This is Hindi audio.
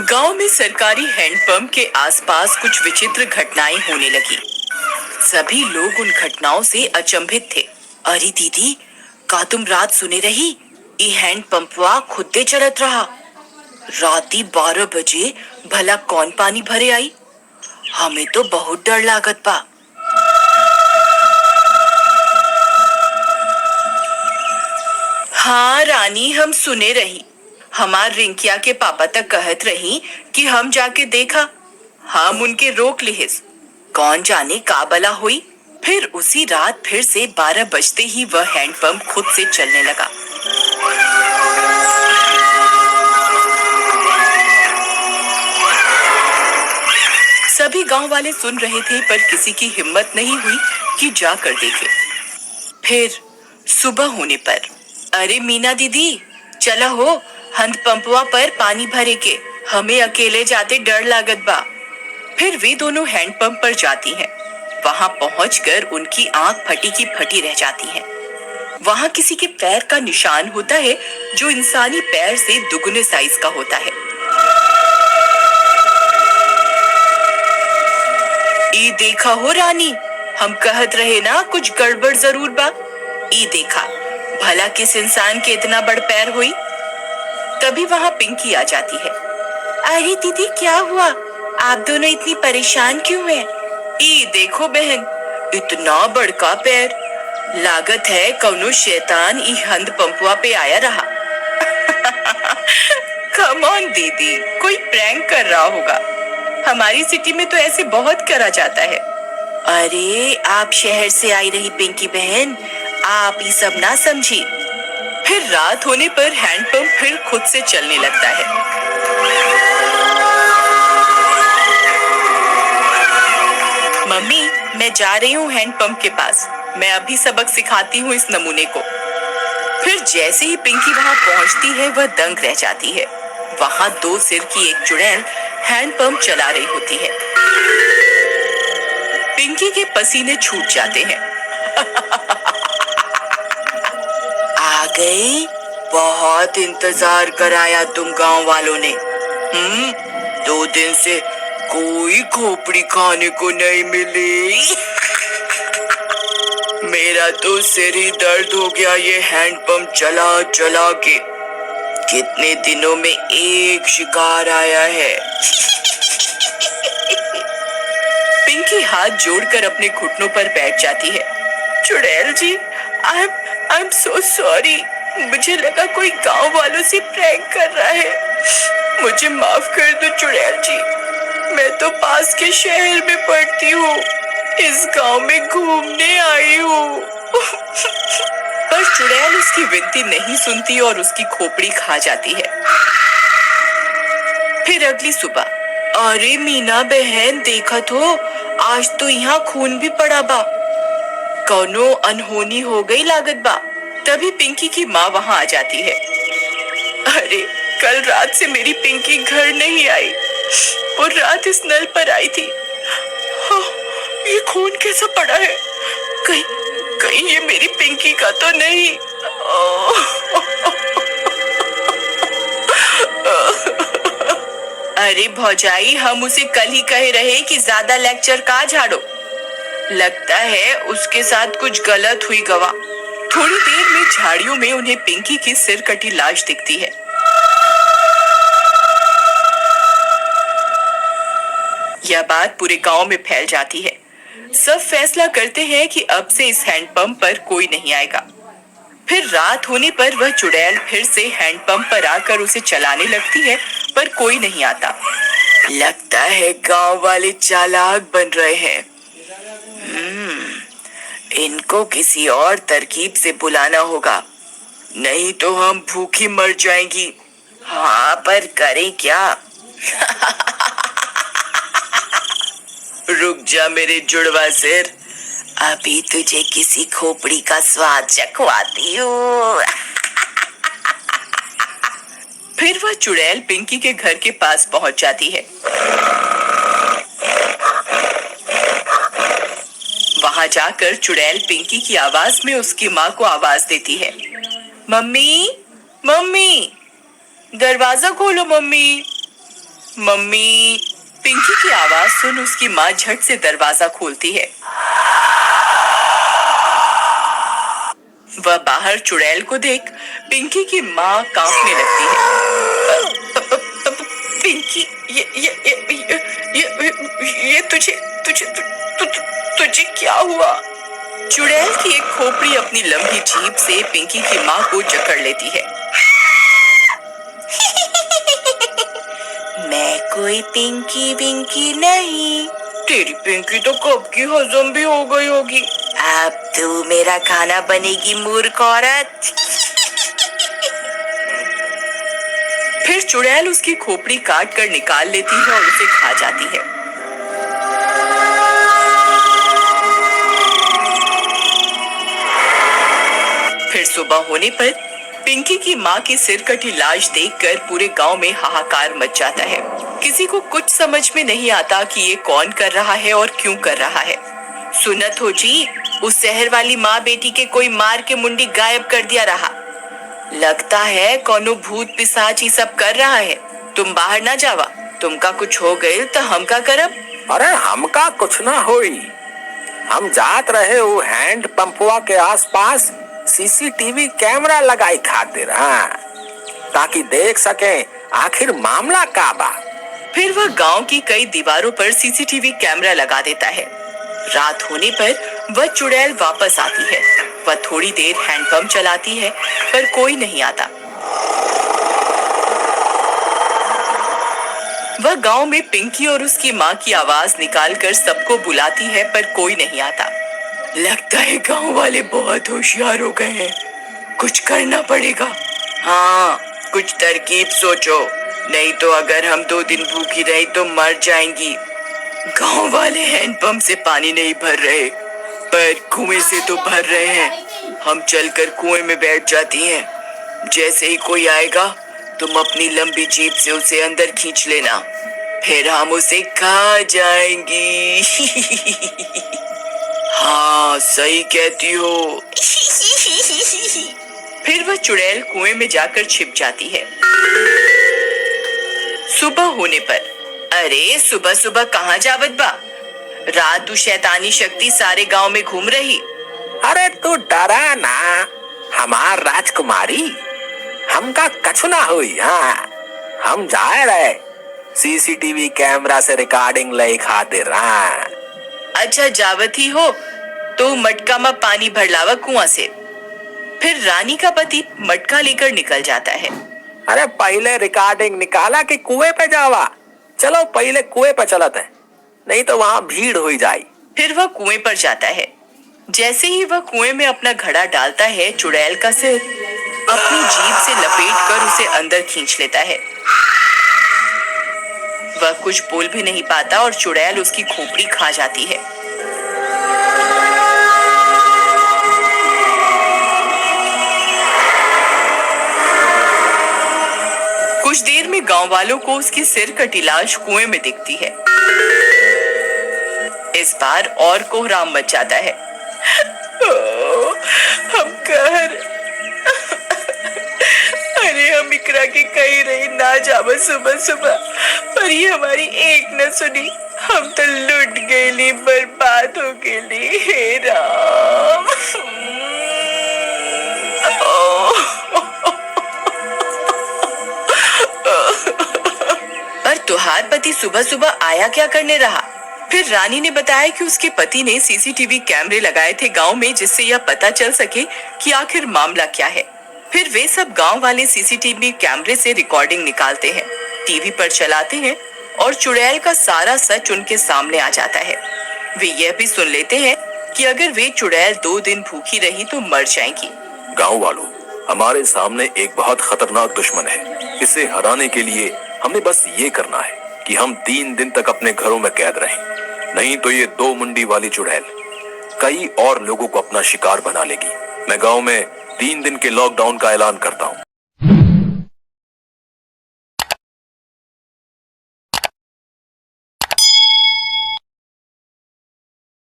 गांव में सरकारी हैंडपंप के आसपास कुछ विचित्र घटनाएं होने लगी। सभी लोग उन घटनाओं से अचंभित थे। अरे दीदी, का तुम रात सुने रही? ये हैंडपंपवा खुदे चलत रहा। राती 12 बजे भला कौन पानी भरे आई? हमें तो बहुत डर लागत बा। हाँ रानी, हम सुने रही। हमार रिंकिया के पापा तक कहत रही कि हम जाके देखा। हम उनके रोक लिहिस। कौन जाने का बला हुई। फिर उसी रात फिर से 12 बजते ही वह हैंडपंप खुद से चलने लगा। सभी गांव वाले सुन रहे थे, पर किसी की हिम्मत नहीं हुई कि जाकर देखे। फिर सुबह होने पर, अरे मीना दीदी, चला हो, हैंडपंपवा पर पानी भरे के। हमें अकेले जाते डर लागत बा। फिर वे दोनों हैंडपंप पर जाती हैं। वहां पहुंचकर उनकी आंख फटी की फटी रह जाती है। वहां किसी के पैर का निशान होता है, जो इंसानी पैर से दुगने साइज का होता है। ई देखा हो रानी, हम कहत रहे ना कुछ गड़बड़ जरूर बा। ई देखा, भला किस इंसान के इतना बड़ पैर हुई। तभी वहां पिंकी आ जाती है। अरे दीदी, क्या हुआ? आप दोनों इतनी परेशान क्यों हैं? ई देखो बहन, इतना बड़का पैर। लागत है कौनो शैतान ई हैंडपंपवा पे आया रहा। कम ऑन दीदी, कोई प्रैंक कर रहा होगा। हमारी सिटी में तो ऐसे बहुत करा जाता है। अरे आप शहर से आई रही पिंकी बहन, आप ये सब ना समझी। फिर रात होने पर हैंडपंप फिर खुद से चलने लगता है। मम्मी, मैं जा रही हूँ हैंडपंप के पास। मैं अभी सबक सिखाती हूँ इस नमूने को। फिर जैसे ही पिंकी वहां पहुंचती है, वह दंग रह जाती है। वहां 2 सिर की एक चुड़ैल हैंडपंप चला रही होती है। पिंकी के पसीने छूट जाते हैं। आ गई? बहुत इंतजार कराया तुम गांव वालों ने। 2 दिन से कोई खोपड़ी खाने को नहीं मिली। मेरा तो सिर ही दर्द हो गया ये हैंडपंप चला चला के। कितने दिनों में एक शिकार आया है। पिंकी हाथ जोड़कर अपने घुटनों पर बैठ जाती है। चुड़ैल जी, आई एम सो सॉरी। मुझे लगा कोई गांव वालों से प्रैंक कर रहा है। मुझे माफ कर दो चुड़ैल जी। मैं तो पास के शहर में पढ़ती हूँ। इस गांव में घूमने आई हूँ। पर चुड़ैल उसकी विनती नहीं सुनती और उसकी खोपड़ी खा जाती है। फिर अगली सुबह, अरे मीना बहन, देखा तो आज तो यहाँ खून भी पड़ा बा। कौनो अनहोनी हो गई लागत बा। तभी पिंकी की माँ वहां आ जाती है। अरे, कल रात से मेरी पिंकी घर नहीं आई। वो रात इस नल पर आई थी। हाँ, ये खून कैसा पड़ा है? कहीं कहीं ये मेरी पिंकी का तो नहीं। अरे भौजाई, हम उसे कल ही कह रहे कि ज्यादा लेक्चर का झाड़ो। लगता है उसके साथ कुछ गलत हुई गवा। थोड़ी देर में झाड़ियों में उन्हें पिंकी की सिर कटी लाश दिखती है। यह बात पूरे गांव में फैल जाती है। सब फैसला करते हैं कि अब से इस हैंडपंप पर कोई नहीं आएगा। फिर रात होने पर वह चुड़ैल फिर से हैंडपंप पर आकर उसे चलाने लगती है, पर कोई नहीं आता। लगता है गांव वाले चालाक बन रहे हैं। इनको किसी और तरकीब से बुलाना होगा, नहीं तो हम भूखी मर जाएंगी। हाँ, पर करें क्या? रुक जा मेरे जुड़वा सिर, अभी तुझे किसी खोपड़ी का स्वाद चखवाती हूँ। फिर वह चुड़ैल पिंकी के घर के पास पहुंच जाती है। वहां जाकर चुड़ैल पिंकी की आवाज में उसकी माँ को आवाज देती है। मम्मी, मम्मी, दरवाजा खोलो मम्मी। मम्मी। पिंकी की आवाज सुन उसकी माँ झट से दरवाजा खोलती है। वह बाहर चुड़ैल को देख पिंकी की माँ कांपने लगती है। पिंकी, ये तुझे तुझे तु, तु, तु, तुझे क्या हुआ? चुड़ैल की एक खोपड़ी अपनी लंबी जीभ से पिंकी की माँ को जकड़ लेती है। मैं कोई पिंकी विंकी नहीं। तेरी पिंकी तो कब की हजम भी हो गई होगी। अब तू मेरा खाना बनेगी मूर्ख औरत। फिर चुड़ैल उसकी खोपड़ी काट कर निकाल लेती है और उसे खा जाती है। फिर सुबह होने पर पिंकी की माँ की सिर कटी लाश देखकर पूरे गांव में हाहाकार मच जाता है। किसी को कुछ समझ में नहीं आता कि ये कौन कर रहा है और क्यों कर रहा है। सुनत हो जी, उस शहर वाली माँ बेटी के कोई मार के मुंडी गायब कर दिया रहा। लगता है कोनो भूत पिशाच ही सब कर रहा है। तुम बाहर ना जावा, तुमका कुछ हो गए तो हम का करब? अरे हमका कुछ ना होई। हम जात रहे वो हैंड पंपवा के आसपास सीसीटीवी कैमरा लगाई खातिर, ताकि देख सके आखिर मामला का बा। फिर वह गांव की कई दीवारों पर सीसीटीवी कैमरा लगा देता है। रात होने पर वह चुड़ैल वापस आती है। वह थोड़ी देर हैंडपंप चलाती है पर कोई नहीं आता। वह गांव में पिंकी और उसकी माँ की आवाज निकालकर सबको बुलाती है पर कोई नहीं आता। लगता है गांव वाले बहुत होशियार हो गए हैं। कुछ करना पड़ेगा। हाँ, कुछ तरकीब सोचो, नहीं तो अगर हम 2 दिन भूखी रही तो मर जाएंगी। गांव वाले हैंडपंप से पानी नहीं भर रहे पर कुएं से तो भर रहे हैं। हम चलकर कुएं में बैठ जाती हैं। जैसे ही कोई आएगा तुम अपनी लंबी जीभ से उसे अंदर खींच लेना, फिर हम उसे खा जाएंगी। हाँ, सही कहती हो। फिर वह चुड़ैल कुएं में जाकर छिप जाती है। सुबह होने पर, अरे सुबह सुबह कहाँ जावत बा? रात तू शैतानी शक्ति सारे गांव में घूम रही। अरे तू डरा ना, हमार राजकुमारी, हमका कछु ना हुई। हाँ, हम जाए रहे सीसीटीवी कैमरा से रिकॉर्डिंग ले खातिर। अच्छा, जावत ही हो तो मटका में पानी भर लावा कुआं से। फिर रानी का पति मटका लेकर निकल जाता है। अरे पहले रिकॉर्डिंग निकाला कि कुएं पे जावा? चलो पहले कुएं पे चलते हैं, नहीं तो वहाँ भीड़ हो जाए। फिर वह कुएं पर जाता है। जैसे ही वह कुएं में अपना घड़ा डालता है, चुड़ैल का सिर अपनी जीभ से लपेटकर उसे अंदर खींच लेता है। वह कुछ बोल भी नहीं पाता और चुड़ैल उसकी खोपड़ी खा जाती है। कुछ देर में गांव वालों को उसकी सिर कटी लाश कुएं में दिखती है। इस बार और कोहराम मच जाता है। हम घर, अरे हम इकरा के कही रही ना जावा सुबह सुबह, पर ये हमारी एक न सुनी। हम तो लुट गईली, बर्बाद हो गईली। हे राम। पर तुहार पति सुबह सुबह आया क्या करने रहा? फिर रानी ने बताया कि उसके पति ने सीसीटीवी कैमरे लगाए थे गांव में, जिससे यह पता चल सके कि आखिर मामला क्या है। फिर वे सब गांव वाले सीसीटीवी कैमरे से रिकॉर्डिंग निकालते हैं, टीवी पर चलाते हैं और चुड़ैल का सारा सच उनके सामने आ जाता है। वे यह भी सुन लेते हैं कि अगर वे चुड़ैल 2 दिन भूखी रही तो मर जाएंगी। गांव वालों, हमारे सामने एक बहुत खतरनाक दुश्मन है। इसे हराने के लिए हमें बस ये करना है कि हम 3 दिन तक अपने घरों में कैद रहें, नहीं तो ये 2 मुंडी वाली चुड़ैल कई और लोगों को अपना शिकार बना लेगी। मैं गांव में 3 दिन के लॉकडाउन का ऐलान करता हूँ।